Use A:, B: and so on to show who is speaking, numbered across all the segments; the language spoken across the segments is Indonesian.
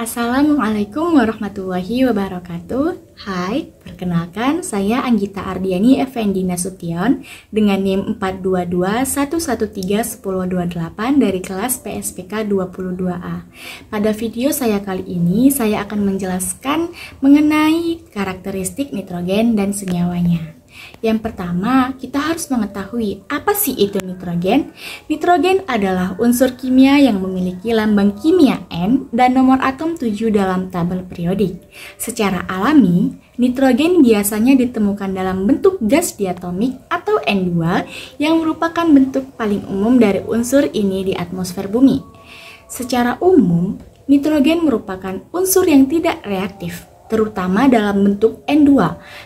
A: Assalamualaikum warahmatullahi wabarakatuh. Hai, perkenalkan saya Anggita Ardiani Effendi Nasution dengan NIM 42211311028 dari kelas PSPK 22A. Pada video saya kali ini, saya akan menjelaskan mengenai karakteristik nitrogen dan senyawanya. Yang pertama, kita harus mengetahui apa sih itu nitrogen. Nitrogen adalah unsur kimia yang memiliki lambang kimia N dan nomor atom 7 dalam tabel periodik. Secara alami, nitrogen biasanya ditemukan dalam bentuk gas diatomik atau N2 yang merupakan bentuk paling umum dari unsur ini di atmosfer bumi. Secara umum, nitrogen merupakan unsur yang tidak reaktif, terutama dalam bentuk N2,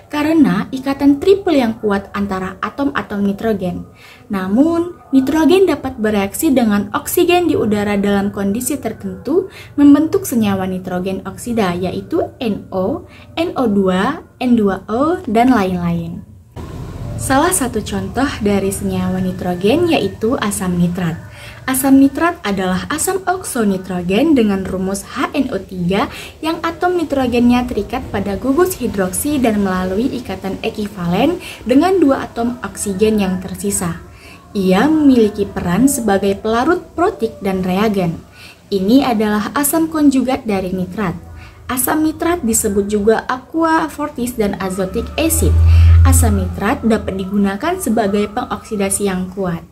A: karena ikatan triple yang kuat antara atom-atom nitrogen. Namun, nitrogen dapat bereaksi dengan oksigen di udara dalam kondisi tertentu membentuk senyawa nitrogen oksida, yaitu NO, NO2, N2O, dan lain-lain. Salah satu contoh dari senyawa nitrogen yaitu asam nitrat. Asam nitrat adalah asam oksonitrogen dengan rumus HNO3 yang atom nitrogennya terikat pada gugus hidroksi dan melalui ikatan ekivalen dengan dua atom oksigen yang tersisa. Ia memiliki peran sebagai pelarut protik dan reagen. Ini adalah asam konjugat dari nitrat. Asam nitrat disebut juga aqua fortis dan azotic acid. Asam nitrat dapat digunakan sebagai pengoksidasi yang kuat.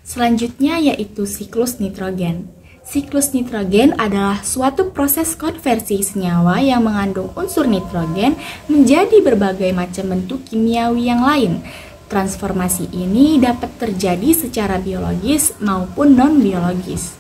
A: Selanjutnya yaitu siklus nitrogen. Siklus nitrogen adalah suatu proses konversi senyawa yang mengandung unsur nitrogen menjadi berbagai macam bentuk kimiawi yang lain. Transformasi ini dapat terjadi secara biologis maupun non-biologis.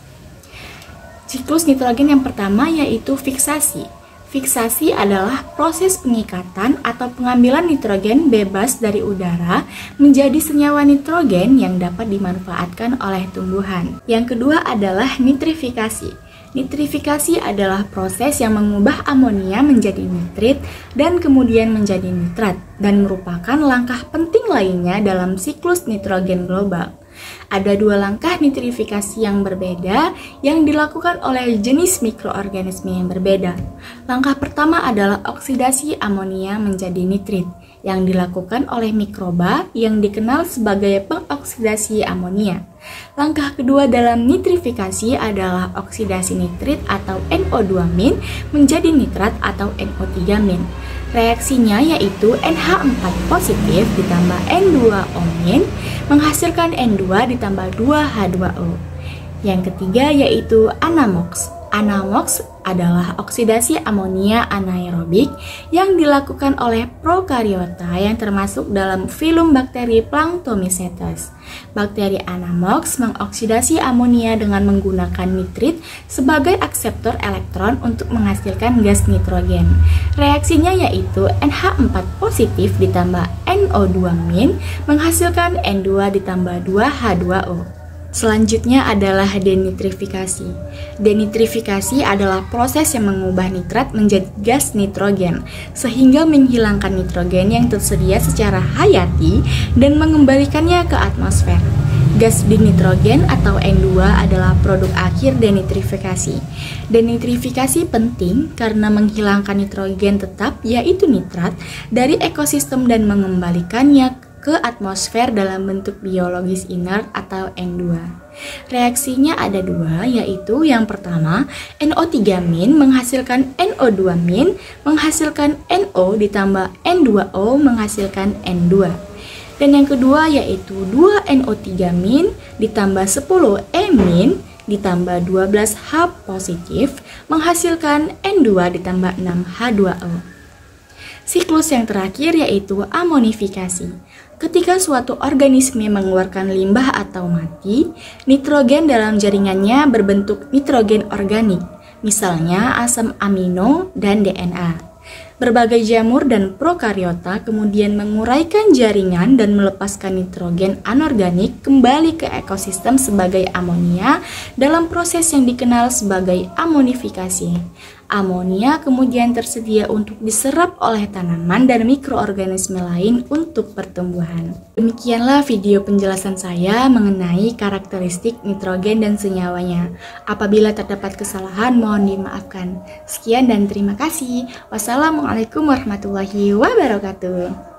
A: Siklus nitrogen yang pertama yaitu fiksasi. Fiksasi adalah proses pengikatan atau pengambilan nitrogen bebas dari udara menjadi senyawa nitrogen yang dapat dimanfaatkan oleh tumbuhan. Yang kedua adalah nitrifikasi. Nitrifikasi adalah proses yang mengubah amonia menjadi nitrit dan kemudian menjadi nitrat dan merupakan langkah penting lainnya dalam siklus nitrogen global. Ada dua langkah nitrifikasi yang berbeda yang dilakukan oleh jenis mikroorganisme yang berbeda. Langkah pertama adalah oksidasi amonia menjadi nitrit yang dilakukan oleh mikroba yang dikenal sebagai pengoksidasi amonia. Langkah kedua dalam nitrifikasi adalah oksidasi nitrit atau NO2- menjadi nitrat atau NO3-. Reaksinya yaitu NH4 positif ditambah N2O- menghasilkan N2 ditambah 2H2O. Yang ketiga yaitu anamox. Anamox adalah oksidasi amonia anaerobik yang dilakukan oleh prokariota yang termasuk dalam filum bakteri Planktomycetes. Bakteri anamox mengoksidasi amonia dengan menggunakan nitrit sebagai akseptor elektron untuk menghasilkan gas nitrogen. Reaksinya yaitu NH4 positif ditambah NO2- menghasilkan N2 ditambah 2H2O. Selanjutnya adalah denitrifikasi. Denitrifikasi adalah proses yang mengubah nitrat menjadi gas nitrogen, sehingga menghilangkan nitrogen yang tersedia secara hayati dan mengembalikannya ke atmosfer. Gas dinitrogen atau N2 adalah produk akhir denitrifikasi. Denitrifikasi penting karena menghilangkan nitrogen tetap, yaitu nitrat, dari ekosistem dan mengembalikannya ke atmosfer dalam bentuk biologis inert atau N2. Reaksinya ada dua, yaitu yang pertama NO3- menghasilkan NO2- menghasilkan NO ditambah N2O menghasilkan N2. Dan yang kedua yaitu 2NO3- ditambah 10E- ditambah 12H positif menghasilkan N2 ditambah 6H2O. Siklus yang terakhir yaitu amonifikasi. Ketika suatu organisme mengeluarkan limbah atau mati, nitrogen dalam jaringannya berbentuk nitrogen organik, misalnya asam amino dan DNA. Berbagai jamur dan prokariota kemudian menguraikan jaringan dan melepaskan nitrogen anorganik kembali ke ekosistem sebagai amonia dalam proses yang dikenal sebagai amonifikasi. Amonia kemudian tersedia untuk diserap oleh tanaman dan mikroorganisme lain untuk pertumbuhan. Demikianlah video penjelasan saya mengenai karakteristik nitrogen dan senyawanya. Apabila terdapat kesalahan, mohon dimaafkan. Sekian dan terima kasih. Wassalamualaikum warahmatullahi wabarakatuh.